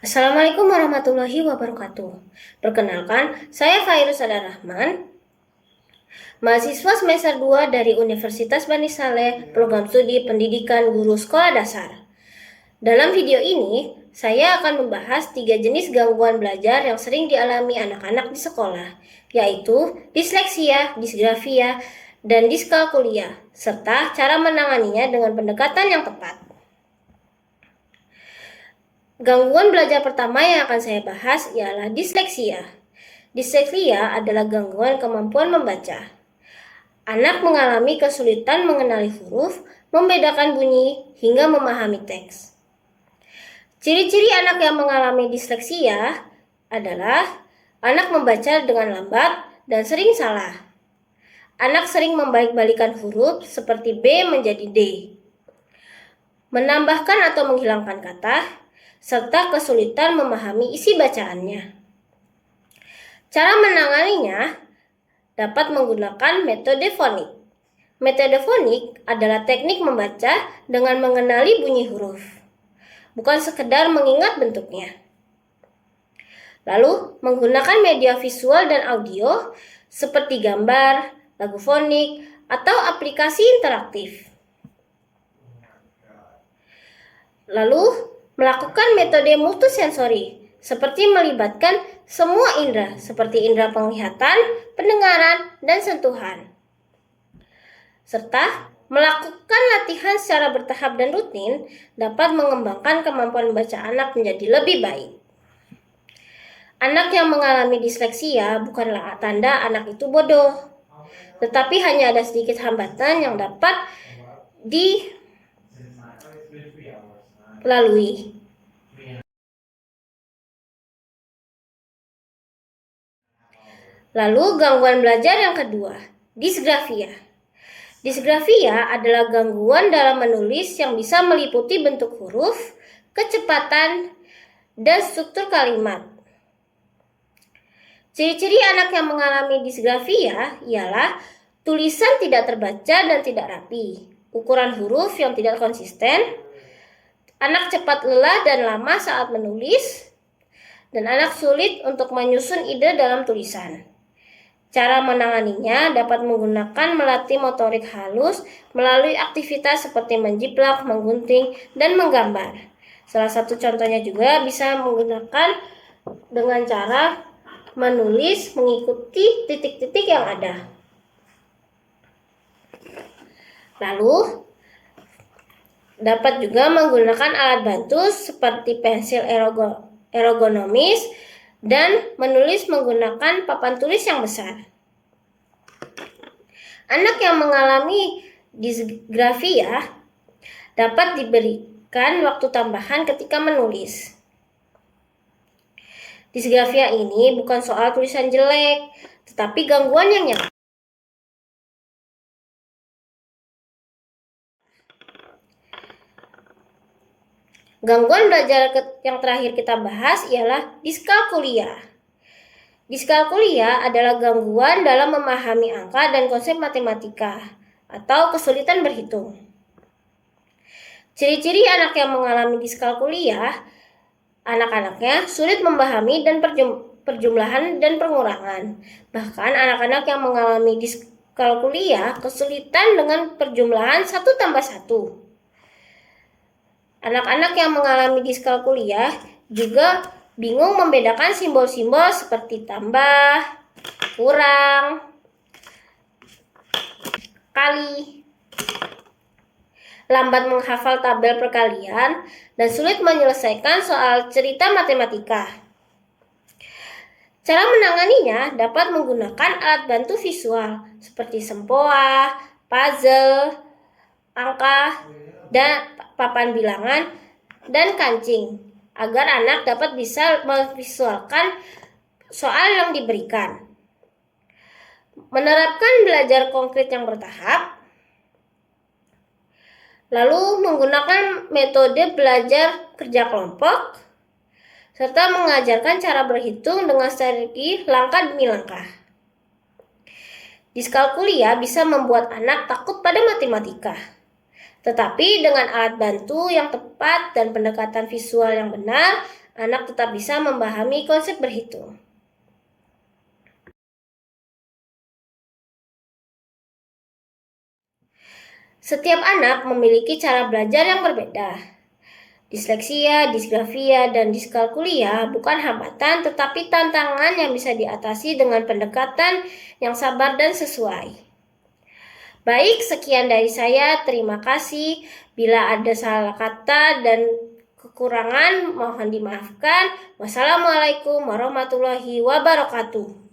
Assalamualaikum warahmatullahi wabarakatuh. Perkenalkan, saya Fairuz Adar Rahman, mahasiswa semester 2 dari Universitas Bani Saleh, program studi pendidikan guru sekolah dasar. Dalam video ini, saya akan membahas 3 jenis gangguan belajar yang sering dialami anak-anak di sekolah, yaitu disleksia, disgrafia, dan diskalkulia, serta cara menanganinya dengan pendekatan yang tepat. Gangguan belajar pertama yang akan saya bahas ialah disleksia. Disleksia adalah gangguan kemampuan membaca. Anak mengalami kesulitan mengenali huruf, membedakan bunyi, hingga memahami teks. Ciri-ciri anak yang mengalami disleksia adalah anak membaca dengan lambat dan sering salah. Anak sering membalik-balikan huruf seperti B menjadi D, menambahkan atau menghilangkan kata, serta kesulitan memahami isi bacaannya. Cara menanganinya dapat menggunakan metode fonik. Metode fonik adalah teknik membaca dengan mengenali bunyi huruf, bukan sekedar mengingat bentuknya. Lalu, menggunakan media visual dan audio seperti gambar, lagu fonik, atau aplikasi interaktif. Lalu, melakukan metode multisensori, seperti melibatkan semua indera, seperti indera penglihatan, pendengaran, dan sentuhan. Serta, melakukan latihan secara bertahap dan rutin dapat mengembangkan kemampuan membaca anak menjadi lebih baik. Anak yang mengalami disleksia bukanlah tanda anak itu bodoh, tetapi hanya ada sedikit hambatan yang dapat dilalui. Lalu gangguan belajar yang kedua, disgrafia. Disgrafia adalah gangguan dalam menulis yang bisa meliputi bentuk huruf, kecepatan, dan struktur kalimat. Ciri-ciri anak yang mengalami disgrafia ialah tulisan tidak terbaca dan tidak rapi, ukuran huruf yang tidak konsisten, anak cepat lelah dan lama saat menulis, dan anak sulit untuk menyusun ide dalam tulisan. Cara menanganinya dapat menggunakan melatih motorik halus melalui aktivitas seperti menjiplak, menggunting, dan menggambar. Salah satu contohnya juga bisa menggunakan dengan cara menulis mengikuti titik-titik yang ada. Lalu, dapat juga menggunakan alat bantu seperti pensil ergonomis dan menulis menggunakan papan tulis yang besar. Anak yang mengalami disgrafia dapat diberikan waktu tambahan ketika menulis. Disgrafia ini bukan soal tulisan jelek, tetapi gangguan yang nyata. Gangguan belajar yang terakhir kita bahas ialah diskalkulia. Diskalkulia adalah gangguan dalam memahami angka dan konsep matematika atau kesulitan berhitung. Ciri-ciri anak yang mengalami diskalkulia, anak-anaknya sulit memahami dan perjumlahan dan pengurangan. Bahkan anak-anak yang mengalami diskalkulia kesulitan dengan perjumlahan 1+1. Anak-anak yang mengalami diskalkulia juga bingung membedakan simbol-simbol seperti tambah, kurang, kali, lambat menghafal tabel perkalian, dan sulit menyelesaikan soal cerita matematika. Cara menanganinya dapat menggunakan alat bantu visual seperti sempoa, puzzle, angka, dan papan bilangan, dan kancing, agar anak dapat bisa memvisualkan soal yang diberikan. Menerapkan belajar konkret yang bertahap, lalu menggunakan metode belajar kerja kelompok, serta mengajarkan cara berhitung dengan strategi langkah demi langkah. Diskalkulia bisa membuat anak takut pada matematika. Tetapi dengan alat bantu yang tepat dan pendekatan visual yang benar, anak tetap bisa memahami konsep berhitung. Setiap anak memiliki cara belajar yang berbeda. Disleksia, disgrafia, dan diskalkulia bukan hambatan tetapi tantangan yang bisa diatasi dengan pendekatan yang sabar dan sesuai. Baik, sekian dari saya. Terima kasih. Bila ada salah kata dan kekurangan, mohon dimaafkan. Wassalamualaikum warahmatullahi wabarakatuh.